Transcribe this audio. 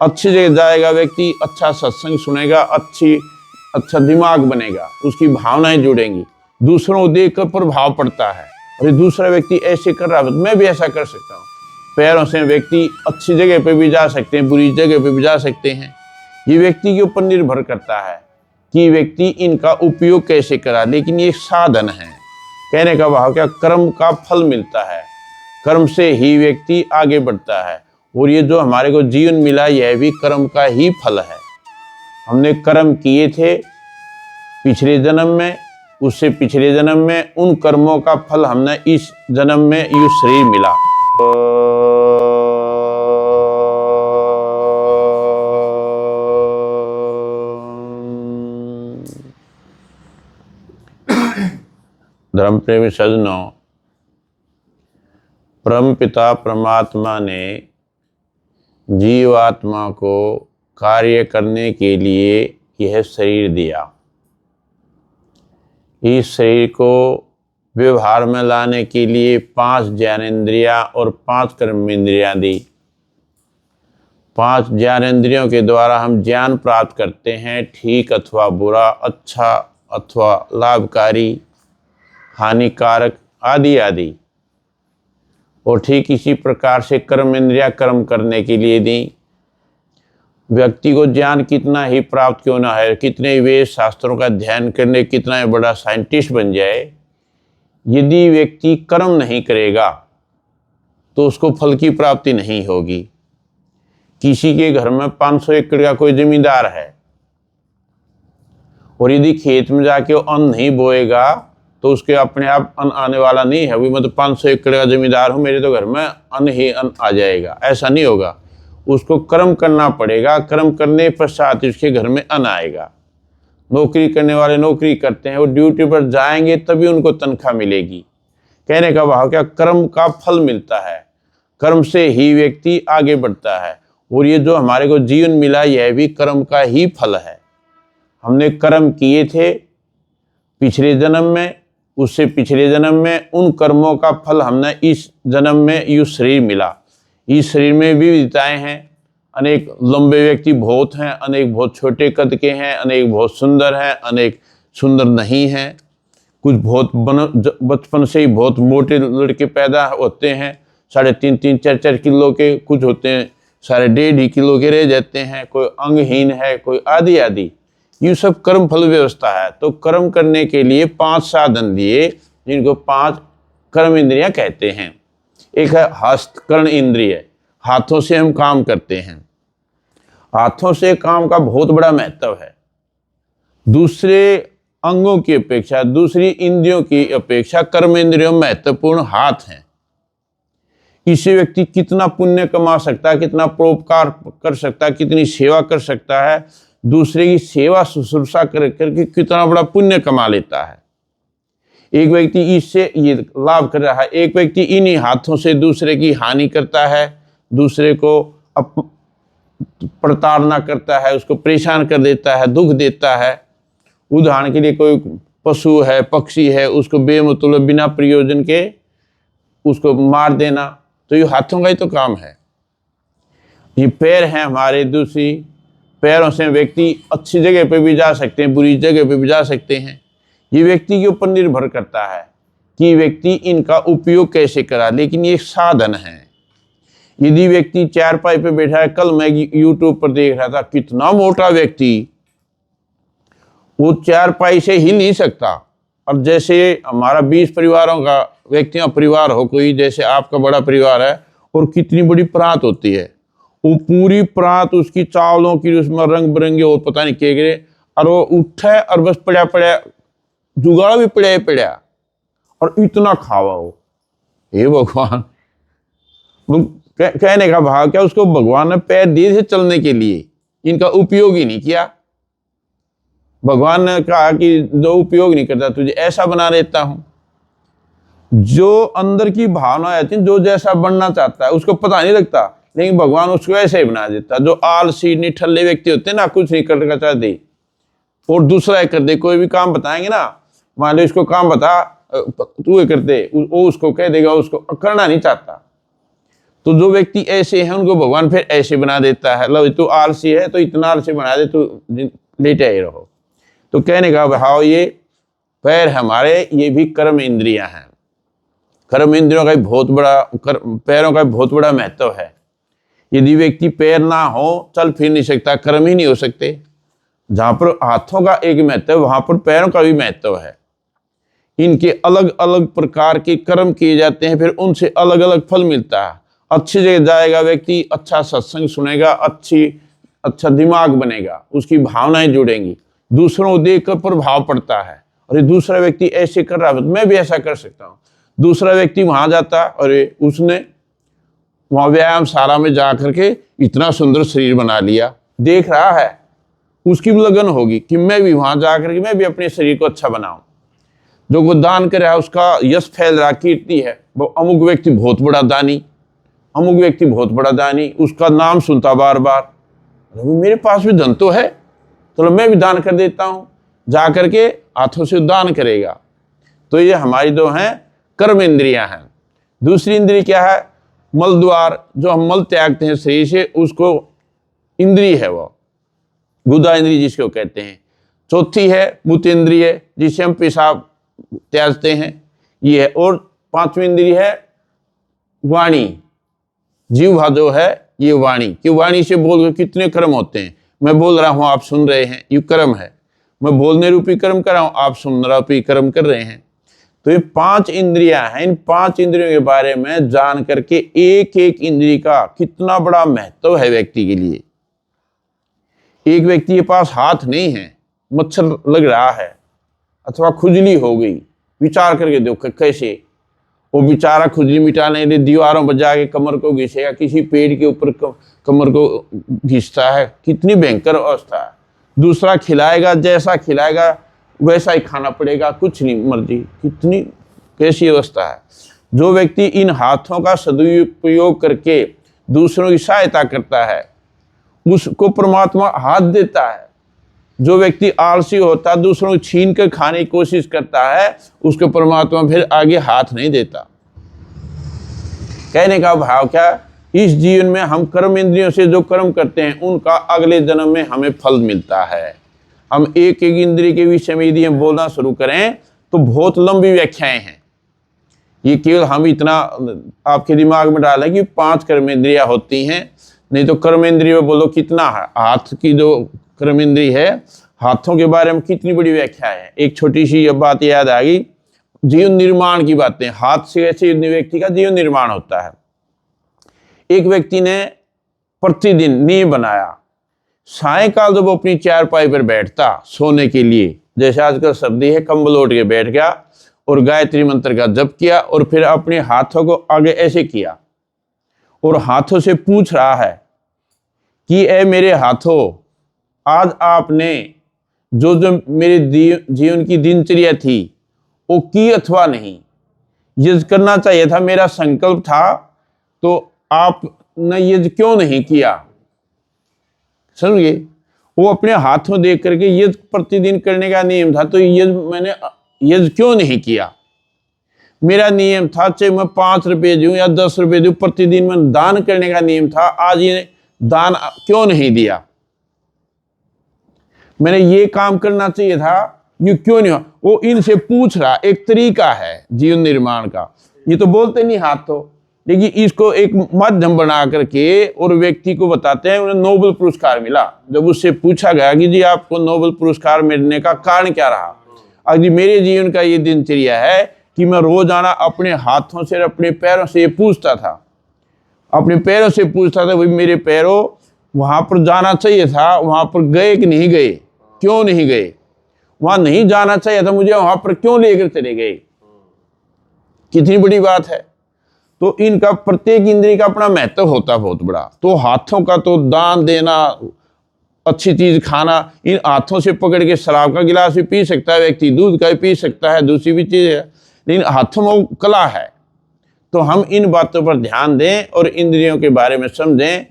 अच्छी जगह जाएगा व्यक्ति, अच्छा सत्संग सुनेगा, अच्छा दिमाग बनेगा, उसकी भावनाएं जुड़ेंगी, दूसरों को देखकर प्रभाव पड़ता है। और ये दूसरा व्यक्ति ऐसे कर रहा है, मैं भी ऐसा कर सकता हूँ। पैरों से व्यक्ति अच्छी जगह पे भी जा सकते हैं, बुरी जगह पे भी जा सकते हैं। ये व्यक्ति के ऊपर निर्भर करता है कि व्यक्ति इनका उपयोग कैसे करा। लेकिन ये एक साधन है। कहने का भाव क्या, कर्म का फल मिलता है, कर्म से ही व्यक्ति आगे बढ़ता है। और ये जो हमारे को जीवन मिला, यह भी कर्म का ही फल है। हमने कर्म किए थे पिछले जन्म में, उससे पिछले जन्म में, उन कर्मों का फल हमने इस जन्म में ये शरीर मिला। धर्म प्रेमी सज्जनों, परम पिता परमात्मा ने जीवात्मा को कार्य करने के लिए यह शरीर दिया। इस शरीर को व्यवहार में लाने के लिए 5 ज्ञानेंद्रियां और 5 कर्मेंद्रियां दी। 5 ज्ञानेंद्रियों के द्वारा हम ज्ञान प्राप्त करते हैं, ठीक अथवा बुरा, अच्छा अथवा लाभकारी, हानिकारक आदि आदि। और ठीक इसी प्रकार से कर्मेंद्रियां कर्म करने के लिए दी। व्यक्ति को ज्ञान कितना ही प्राप्त क्यों ना है, कितने वेद शास्त्रों का अध्ययन करने, कितना ही बड़ा साइंटिस्ट बन जाए, यदि व्यक्ति कर्म नहीं करेगा तो उसको फल की प्राप्ति नहीं होगी। किसी के घर में 500 एकड़ का कोई जमींदार है और यदि खेत में जाके वो अन्न नहीं बोएगा तो उसके अपने आप अन्न आने वाला नहीं है। अभी मैं तो 500 एकड़ का जमींदार हूँ, मेरे तो घर में अन्न ही अन्न आ जाएगा, ऐसा नहीं होगा। उसको कर्म करना पड़ेगा, कर्म करने पश्चात उसके घर में अन्न आएगा। नौकरी करने वाले नौकरी करते हैं, वो ड्यूटी पर जाएंगे तभी उनको तनख्वाह मिलेगी। कहने का भाव क्या, कर्म का फल मिलता है, कर्म से ही व्यक्ति आगे बढ़ता है। और ये जो हमारे को जीवन मिला, यह भी कर्म का ही फल है। हमने कर्म किए थे पिछले जन्म में, उससे पिछले जन्म में, उन कर्मों का फल हमने इस जन्म में ये शरीर मिला। इस शरीर में विविधताएं हैं, अनेक लंबे व्यक्ति बहुत हैं, अनेक बहुत छोटे कद के हैं, अनेक बहुत सुंदर हैं, अनेक सुंदर नहीं हैं। कुछ बहुत बचपन से ही बहुत मोटे लड़के पैदा होते हैं, 3.5 4 किलो के, कुछ होते हैं 1.5 किलो के रह जाते हैं, कोई अंगहीन है, कोई आदि आदि। ये सब कर्म फल व्यवस्था है। तो कर्म करने के लिए 5 साधन दिए, जिनको 5 कर्म इंद्रियां कहते हैं। एक है हस्तकर्ण इंद्रिय, हाथों से हम काम करते हैं, हाथों से काम का बहुत बड़ा महत्व है। दूसरे अंगों की अपेक्षा, दूसरी इंद्रियों की अपेक्षा कर्म इंद्रियों में महत्वपूर्ण हाथ हैं। इससे व्यक्ति कितना पुण्य कमा सकता है, कितना परोपकार कर सकता है, कितनी सेवा कर सकता है, दूसरे की सेवा शुश्रूषा करके कितना बड़ा पुण्य कमा लेता है। एक व्यक्ति इससे ये लाभ कर रहा है, एक व्यक्ति इन्हीं हाथों से दूसरे की हानि करता है, दूसरे को प्रताड़ना करता है, उसको परेशान कर देता है, दुख देता है। उदाहरण के लिए कोई पशु है, पक्षी है, उसको बेमतलब बिना प्रयोजन के उसको मार देना, तो ये हाथों का ही तो काम है। ये पैर हैं हमारे, दूसरी पैरों से व्यक्ति अच्छी जगह पे भी जा सकते हैं, बुरी जगह पे भी जा सकते हैं। ये व्यक्ति के ऊपर निर्भर करता है कि व्यक्ति इनका उपयोग कैसे करा। लेकिन ये साधन है। यदि व्यक्ति चारपाई पे बैठा है, कल मैं यूट्यूब पर देख रहा था, कितना मोटा व्यक्ति, वो चारपाई से हिल नहीं सकता। अब जैसे हमारा 20 परिवारों का व्यक्तियों परिवार हो कोई, जैसे आपका बड़ा परिवार है, और कितनी बड़ी परात होती है, वो पूरी परात उसकी चावलों की, उसमें रंग बिरंगे और पता नहीं क्या गिरे, और वो उठे और बस पड़ा पड़ा जुगाड़ भी पड़ा और इतना खावा हो। हे भगवान, कहने का भाव क्या, उसको भगवान ने पैर दिए थे चलने के लिए, इनका उपयोग ही नहीं किया। भगवान ने कहा कि जो उपयोग नहीं करता तुझे ऐसा बना देता हूं। जो अंदर की भावना आती है, जो जैसा बनना चाहता है उसको पता नहीं लगता, लेकिन भगवान उसको ऐसे ही बना देता। जो आलसी निठल्ले व्यक्ति होते हैं ना, कुछ नहीं करना चाहते और दूसरा कर दे, कोई भी काम बताएंगे ना, मान लो इसको काम बता तू ये कर दे, वो उसको कह देगा, उसको करना नहीं चाहता। तो जो व्यक्ति ऐसे हैं उनको भगवान फिर ऐसे बना देता है, लो तू आलसी है तो इतना आलसी बना दे, तू लेटे ही रहो। तो कहने का भाव ये पैर हमारे ये भी कर्म इंद्रियां हैं। कर्म इंद्रियों का बहुत बड़ा पैरों का बहुत बड़ा महत्व है। यदि व्यक्ति पैर ना हो चल फिर नहीं सकता, कर्म ही नहीं हो सकते। जहाँ पर हाथों का एक महत्व है वहाँ पर पैरों का भी महत्व है। इनके अलग अलग प्रकार के कर्म किए जाते हैं, फिर उनसे अलग अलग फल मिलता है। अच्छी जगह जाएगा व्यक्ति, अच्छा सत्संग सुनेगा, अच्छा दिमाग बनेगा, उसकी भावनाएं जुड़ेंगी, दूसरों को देखकर प्रभाव पड़ता है। और ये दूसरा व्यक्ति ऐसे कर रहा है मैं भी ऐसा कर सकता हूँ। दूसरा व्यक्ति वहां जाता और उसने वहां व्यायामशाला में जा करके इतना सुंदर शरीर बना लिया, देख रहा है, उसकी भी लगन होगी कि मैं भी वहां जा करके मैं भी अपने शरीर को अच्छा बनाऊं। जो वो दान कर रहा है उसका यश फैल रहा, कीर्ति है, वो अमुक व्यक्ति बहुत बड़ा दानी, अमुक व्यक्ति बहुत बड़ा दानी, उसका नाम सुनता बार बार, मेरे पास भी धन तो है, चलो मैं भी दान कर देता हूँ, जा करके हाथों से दान करेगा। तो ये हमारी जो हैं कर्म इंद्रियां हैं। दूसरी इंद्रिय क्या है? मल द्वार, जो हम मल त्यागते हैं शरीर से, उसको इंद्रिय है वो गुदा इंद्रिय जिसको कहते हैं। चौथी है मूत्र इंद्रिय, जिसे हम पेशाब त्यागते हैं, ये है। और पांचवी इंद्रिय है वाणी, जीवा जो है ये वाणी, कि वाणी से बोल कितने कर्म होते हैं। मैं बोल रहा हूं आप सुन रहे हैं, ये कर्म है। मैं बोलने रूपी कर्म कर रहा हूं, आप सुनने रूपी कर्म कर रहे हैं। तो ये 5 इंद्रियां हैं। इन 5 इंद्रियों के बारे में जान करके एक एक इंद्रिय का कितना बड़ा महत्व है व्यक्ति के लिए। एक व्यक्ति के पास हाथ नहीं है, मच्छर लग रहा है अथवा खुजली हो गई, विचार करके देखो कैसे वो बेचारा खुजली मिटाने के लिए दीवारों पर जाके कमर को घिसेगा, किसी पेड़ के ऊपर कमर को घिसता है, कितनी भयंकर अवस्था है। दूसरा खिलाएगा, जैसा खिलाएगा वैसा ही खाना पड़ेगा, कुछ नहीं मर्जी, कितनी कैसी अवस्था है। जो व्यक्ति इन हाथों का सदुपयोग करके दूसरों की सहायता करता है उसको परमात्मा हाथ देता है। जो व्यक्ति आलसी होता है, दूसरों को छीन कर खाने की कोशिश करता है, उसको परमात्मा फिर आगे हाथ नहीं देता। कहने का भाव क्या? इस जीवन में हम कर्म इंद्रियों से जो कर्म करते हैं उनका अगले जन्म में हमें फल मिलता है। हम एक एक इंद्रिय के विषय में यदि हम बोलना शुरू करें तो बहुत लंबी व्याख्याएं हैं। ये केवल हम इतना आपके दिमाग में डाला कि 5 कर्म इंद्रियां होती हैं, नहीं तो कर्म इंद्रिय में बोलो कितना है। हाथ की जो कर्म इंद्रिय है, हाथों के बारे में कितनी बड़ी व्याख्या है। एक छोटी सी बात याद आ गई, जीवन निर्माण की बातें। हाथ से ऐसे व्यक्ति का जीवन निर्माण होता है। एक व्यक्ति ने प्रतिदिन नींव बनाया, सायंकाल जब वो अपनी चारपाई पर बैठता सोने के लिए, जैसे आजकल सर्दी है, कंबल ओढ़ के बैठ गया और गायत्री मंत्र का जप किया और फिर अपने हाथों को आगे ऐसे किया और हाथों से पूछ रहा है कि ए मेरे हाथों, आज आपने जो जो मेरे जीवन की दिनचर्या थी वो की अथवा नहीं, यज्ञ करना चाहिए था, मेरा संकल्प था, तो आपने यज्ञ क्यों नहीं किया? समझिए, वो अपने हाथों देख करके यज्ञ प्रतिदिन करने का नियम था, तो मैंने यज्ञ क्यों नहीं किया? मेरा नियम था चाहे मैं 5 रुपये दूं या 10 रुपये दूं, प्रतिदिन मैं दान करने का नियम था, आज ये दान क्यों नहीं दिया? मैंने ये काम करना चाहिए था, ये क्यों नहीं हुआ? वो इनसे पूछ रहा, एक तरीका है जीवन निर्माण का। ये तो बोलते नहीं हाथ तो, लेकिन इसको एक माध्यम बना करके और व्यक्ति को बताते हैं। उन्हें नोबेल पुरस्कार मिला। जब उससे पूछा गया कि जी आपको नोबेल पुरस्कार मिलने का कारण क्या रहा? अभी मेरे जीवन का ये दिनचर्या है कि मैं रोजाना अपने हाथों से अपने पैरों से ये पूछता था, अपने पैरों से पूछता था, भाई मेरे पैरों वहां पर जाना चाहिए था, वहां पर गए कि नहीं गए, क्यों नहीं गए? वहां नहीं जाना चाहिए था मुझे, वहां पर क्यों लेकर चले गए? कितनी बड़ी बात है। तो इनका प्रत्येक इंद्रिय का अपना महत्व होता है बहुत बड़ा। तो हाथों का तो दान देना, अच्छी चीज खाना, इन हाथों से पकड़ के शराब का गिलास भी पी सकता है व्यक्ति, दूध का भी पी सकता है, दूसरी भी चीज है, लेकिन हाथों में कला है। तो हम इन बातों पर ध्यान दें और इंद्रियों के बारे में समझें